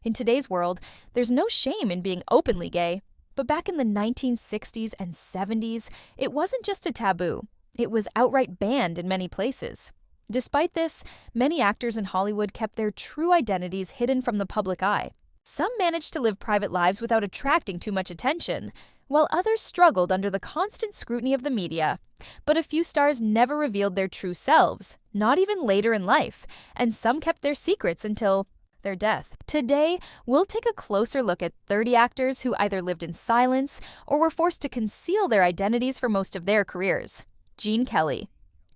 In today's world, there's no shame in being openly gay. But back in the 1960s and 70s, it wasn't just a taboo. It was outright banned in many places. Despite this, many actors in Hollywood kept their true identities hidden from the public eye. Some managed to live private lives without attracting too much attention, while others struggled under the constant scrutiny of the media. But a few stars never revealed their true selves, not even later in life, and some kept their secrets until their death. Today, we'll take a closer look at 30 actors who either lived in silence or were forced to conceal their identities for most of their careers. Gene Kelly.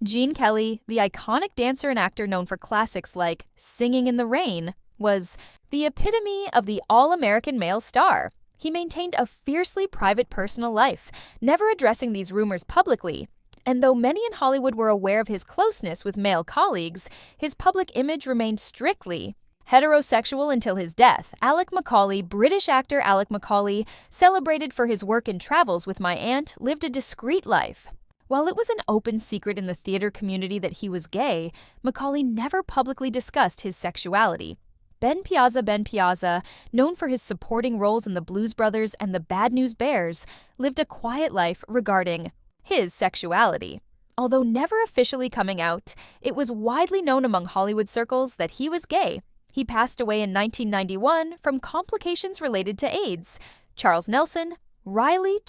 Gene Kelly, the iconic dancer and actor known for classics like Singing in the Rain, was the epitome of the all-American male star. He maintained a fiercely private personal life, never addressing these rumors publicly. And though many in Hollywood were aware of his closeness with male colleagues, his public image remained strictly heterosexual until his death. Alec Macaulay, British actor Alec Macaulay, celebrated for his work in Travels with My Aunt, lived a discreet life. While it was an open secret in the theater community that he was gay, Macaulay never publicly discussed his sexuality. Ben Piaza, known for his supporting roles in the Blues Brothers and the Bad News Bears, lived a quiet life regarding his sexuality. Although never officially coming out, it was widely known among Hollywood circles that he was gay. He passed away in 1991 from complications related to AIDS. Charles Nelson Riley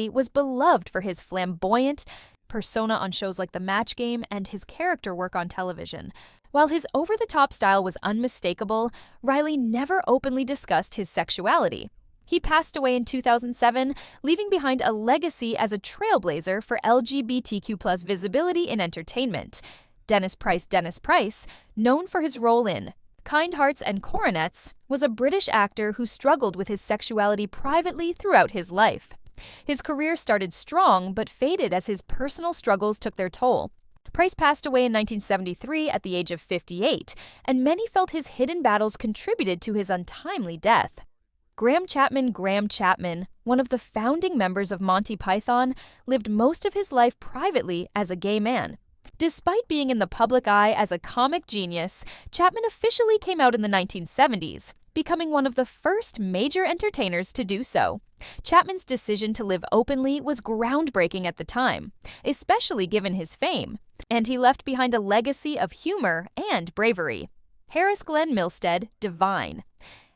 was beloved for his flamboyant persona on shows like The Match Game and his character work on television. While his over-the-top style was unmistakable, Riley never openly discussed his sexuality. He passed away in 2007, leaving behind a legacy as a trailblazer for LGBTQ+ visibility in entertainment. Dennis Price, known for his role in Kind Hearts and Coronets, was a British actor who struggled with his sexuality privately throughout his life. His career started strong but faded as his personal struggles took their toll. Price passed away in 1973 at the age of 58, and many felt his hidden battles contributed to his untimely death. Graham Chapman, one of the founding members of Monty Python, lived most of his life privately as a gay man. Despite being in the public eye as a comic genius, Chapman officially came out in the 1970s, becoming one of the first major entertainers to do so. Chapman's decision to live openly was groundbreaking at the time, especially given his fame, and he left behind a legacy of humor and bravery. Harris Glenn Milstead, Divine.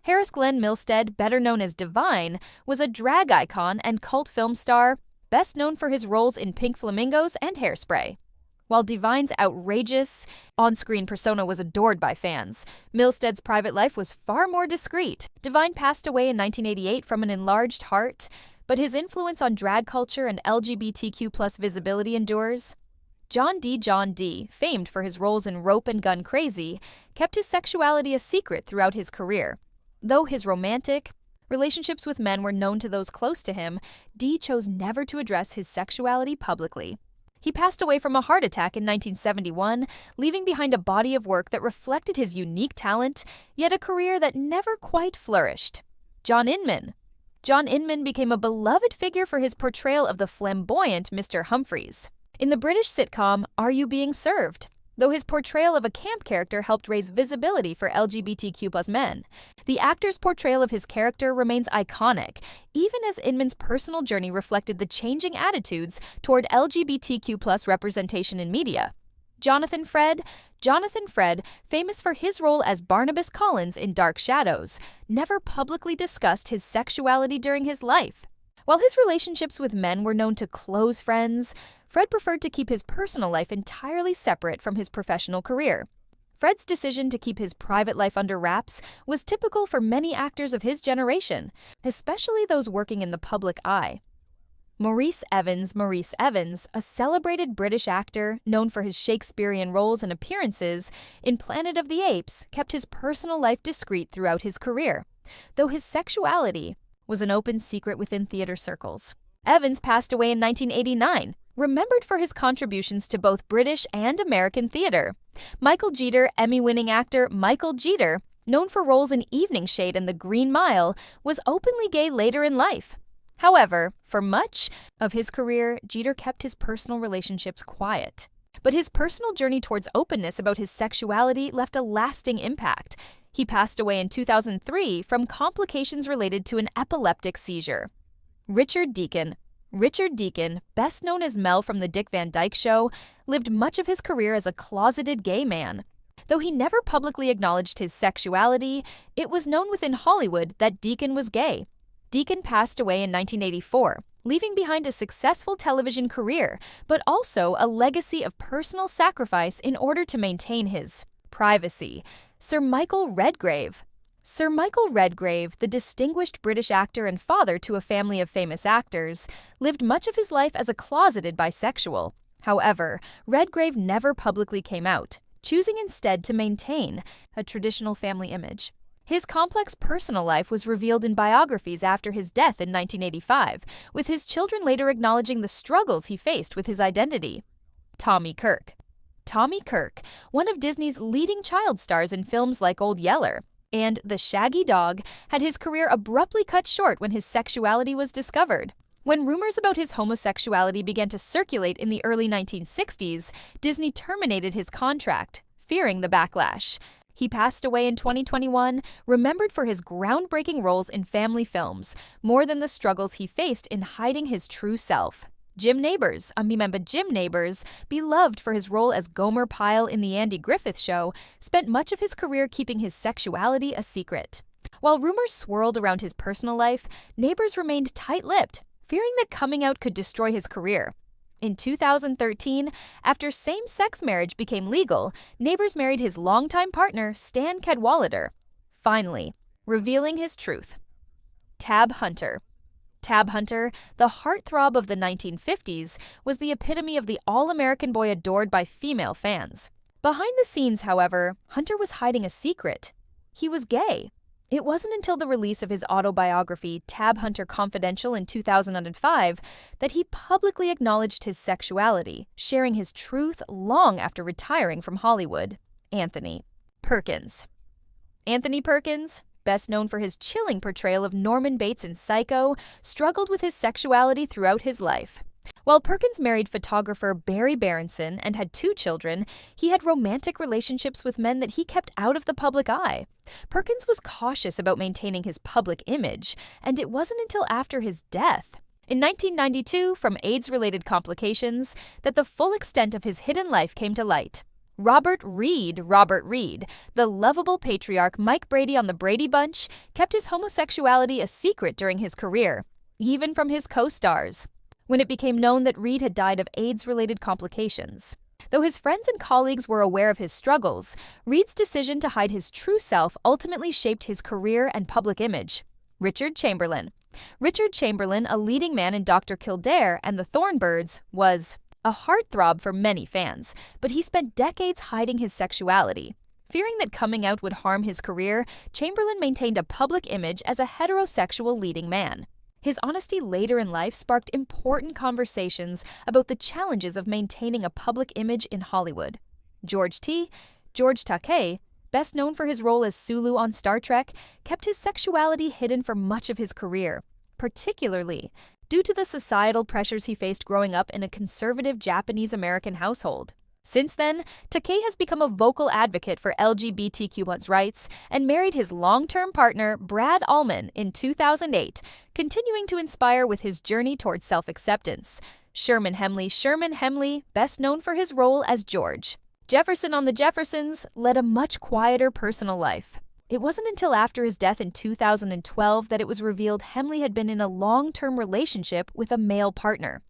Harris Glenn Milstead, better known as Divine, was a drag icon and cult film star, best known for his roles in Pink Flamingos and Hairspray. While Divine's outrageous on-screen persona was adored by fans, Milstead's private life was far more discreet. Divine passed away in 1988 from an enlarged heart, but his influence on drag culture and LGBTQ+ visibility endures. John D., famed for his roles in Rope and Gun Crazy, kept his sexuality a secret throughout his career. Though his romantic relationships with men were known to those close to him, D chose never to address his sexuality publicly. He passed away from a heart attack in 1971, leaving behind a body of work that reflected his unique talent, yet a career that never quite flourished. John Inman became a beloved figure for his portrayal of the flamboyant Mr. Humphreys in the British sitcom Are You Being Served? Though his portrayal of a camp character helped raise visibility for LGBTQ+ men, the actor's portrayal of his character remains iconic, even as Inman's personal journey reflected the changing attitudes toward LGBTQ+ representation in media. Jonathan Fred, famous for his role as Barnabas Collins in Dark Shadows, never publicly discussed his sexuality during his life. While his relationships with men were known to close friends, Fred preferred to keep his personal life entirely separate from his professional career. Fred's decision to keep his private life under wraps was typical for many actors of his generation, especially those working in the public eye. Maurice Evans, a celebrated British actor known for his Shakespearean roles and appearances in Planet of the Apes, kept his personal life discreet throughout his career, though his sexuality was an open secret within theater circles. Evans passed away in 1989, remembered for his contributions to both British and American theater. Michael Jeter, Emmy-winning actor Michael Jeter, known for roles in Evening Shade and The Green Mile, was openly gay later in life. However, for much of his career, Jeter kept his personal relationships quiet. But his personal journey towards openness about his sexuality left a lasting impact. He passed away in 2003 from complications related to an epileptic seizure. Richard Deacon. Richard Deacon, best known as Mel from The Dick Van Dyke Show, lived much of his career as a closeted gay man. Though he never publicly acknowledged his sexuality, it was known within Hollywood that Deacon was gay. Deacon passed away in 1984, leaving behind a successful television career, but also a legacy of personal sacrifice in order to maintain his privacy. Sir Michael Redgrave. Sir Michael Redgrave, the distinguished British actor and father to a family of famous actors, lived much of his life as a closeted bisexual. However, Redgrave never publicly came out, choosing instead to maintain a traditional family image. His complex personal life was revealed in biographies after his death in 1985, with his children later acknowledging the struggles he faced with his identity. Tommy Kirk. Tommy Kirk, one of Disney's leading child stars in films like Old Yeller and The Shaggy Dog, had his career abruptly cut short when his sexuality was discovered. When rumors about his homosexuality began to circulate in the early 1960s, Disney terminated his contract, fearing the backlash. He passed away in 2021, remembered for his groundbreaking roles in family films, more than the struggles he faced in hiding his true self. Jim Nabors, Jim Nabors, beloved for his role as Gomer Pyle in The Andy Griffith Show, spent much of his career keeping his sexuality a secret. While rumors swirled around his personal life, Nabors remained tight-lipped, fearing that coming out could destroy his career. In 2013, after same-sex marriage became legal, Nabors married his longtime partner, Stan Cadwallader. Finally, revealing his truth. Tab Hunter. Tab Hunter, the heartthrob of the 1950s, was the epitome of the all-American boy adored by female fans. Behind the scenes, however, Hunter was hiding a secret. He was gay. It wasn't until the release of his autobiography, Tab Hunter Confidential, in 2005, that he publicly acknowledged his sexuality, sharing his truth long after retiring from Hollywood. Anthony Perkins. Anthony Perkins, best known for his chilling portrayal of Norman Bates in Psycho, struggled with his sexuality throughout his life. While Perkins married photographer Barry Berenson and had 2 children, he had romantic relationships with men that he kept out of the public eye. Perkins was cautious about maintaining his public image, and it wasn't until after his death, in 1992, from AIDS-related complications, that the full extent of his hidden life came to light. Robert Reed, the lovable patriarch Mike Brady on the Brady Bunch, kept his homosexuality a secret during his career, even from his co-stars, when it became known that Reed had died of AIDS-related complications. Though his friends and colleagues were aware of his struggles, Reed's decision to hide his true self ultimately shaped his career and public image. Richard Chamberlain. Richard Chamberlain, a leading man in Dr. Kildare and the Thornbirds, was a heartthrob for many fans, but he spent decades hiding his sexuality. Fearing that coming out would harm his career, Chamberlain maintained a public image as a heterosexual leading man. His honesty later in life sparked important conversations about the challenges of maintaining a public image in Hollywood. George Takei, best known for his role as Sulu on Star Trek, kept his sexuality hidden for much of his career, particularly due to the societal pressures he faced growing up in a conservative Japanese-American household. Since then, Takei has become a vocal advocate for LGBTQ+ rights and married his long-term partner, Brad Allman, in 2008, continuing to inspire with his journey towards self-acceptance. Sherman Hemsley, best known for his role as George Jefferson on The Jeffersons, led a much quieter personal life. It wasn't until after his death in 2012 that it was revealed Hemsley had been in a long-term relationship with a male partner.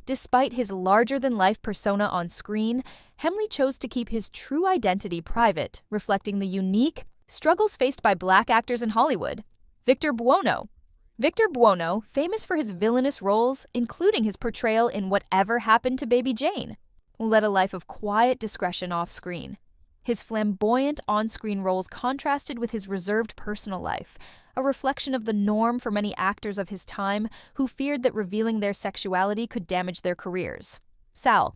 Despite his larger-than-life persona on screen, Hemsley chose to keep his true identity private, reflecting the unique struggles faced by Black actors in Hollywood. Victor Buono, famous for his villainous roles, including his portrayal in Whatever Happened to Baby Jane, led a life of quiet discretion off-screen. His flamboyant on-screen roles contrasted with his reserved personal life, a reflection of the norm for many actors of his time who feared that revealing their sexuality could damage their careers. Sal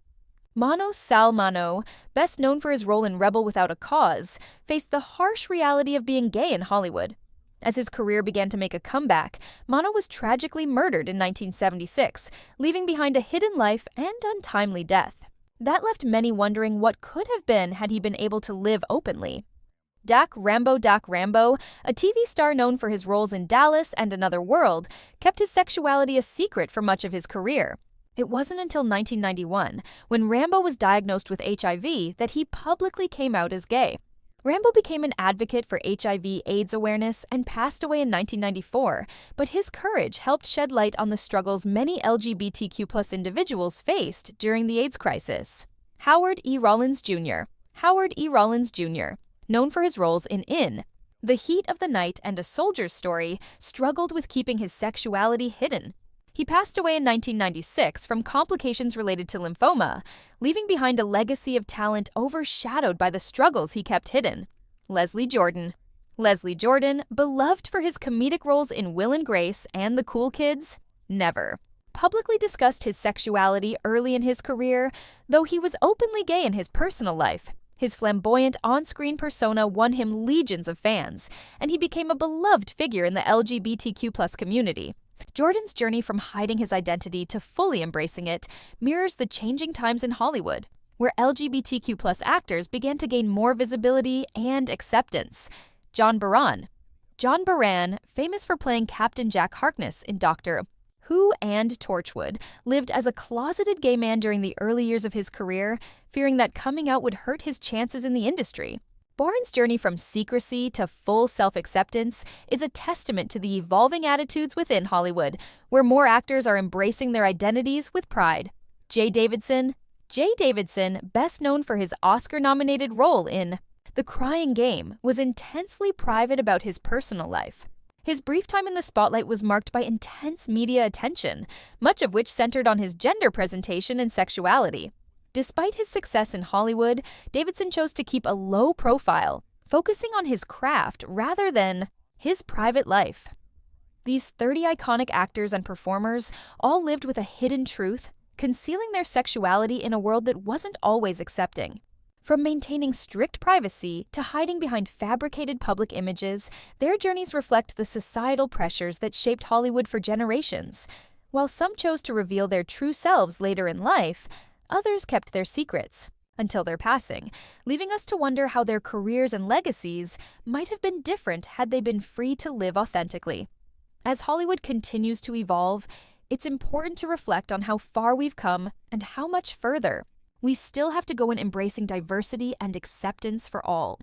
Mano, best known for his role in Rebel Without a Cause, faced the harsh reality of being gay in Hollywood. As his career began to make a comeback, Mano was tragically murdered in 1976, leaving behind a hidden life and untimely death. That left many wondering what could have been had he been able to live openly. Dak Rambo, a TV star known for his roles in Dallas and Another World, kept his sexuality a secret for much of his career. It wasn't until 1991, when Rambo was diagnosed with HIV, that he publicly came out as gay. Rambo became an advocate for HIV/AIDS awareness and passed away in 1994, but his courage helped shed light on the struggles many LGBTQ+ individuals faced during the AIDS crisis. Howard E. Rollins Jr. Known for his roles in The Heat of the Night and A Soldier's Story, struggled with keeping his sexuality hidden. He passed away in 1996 from complications related to lymphoma, leaving behind a legacy of talent overshadowed by the struggles he kept hidden. Leslie Jordan, beloved for his comedic roles in Will and Grace and The Cool Kids, never publicly discussed his sexuality early in his career, though he was openly gay in his personal life. His flamboyant on-screen persona won him legions of fans, and he became a beloved figure in the LGBTQ+ community. Jordan's journey from hiding his identity to fully embracing it mirrors the changing times in Hollywood, where LGBTQ+ actors began to gain more visibility and acceptance. John Barran, famous for playing Captain Jack Harkness in Doctor Who and Torchwood, lived as a closeted gay man during the early years of his career, fearing that coming out would hurt his chances in the industry. Barran's journey from secrecy to full self-acceptance is a testament to the evolving attitudes within Hollywood, where more actors are embracing their identities with pride. Jay Davidson, best known for his Oscar-nominated role in The Crying Game, was intensely private about his personal life. His brief time in the spotlight was marked by intense media attention, much of which centered on his gender presentation and sexuality. Despite his success in Hollywood, Davidson chose to keep a low profile, focusing on his craft rather than his private life. These 30 iconic actors and performers all lived with a hidden truth, concealing their sexuality in a world that wasn't always accepting. From maintaining strict privacy to hiding behind fabricated public images, their journeys reflect the societal pressures that shaped Hollywood for generations. While some chose to reveal their true selves later in life, others kept their secrets until their passing, leaving us to wonder how their careers and legacies might have been different had they been free to live authentically. As Hollywood continues to evolve, it's important to reflect on how far we've come and how much further we still have to go in embracing diversity and acceptance for all.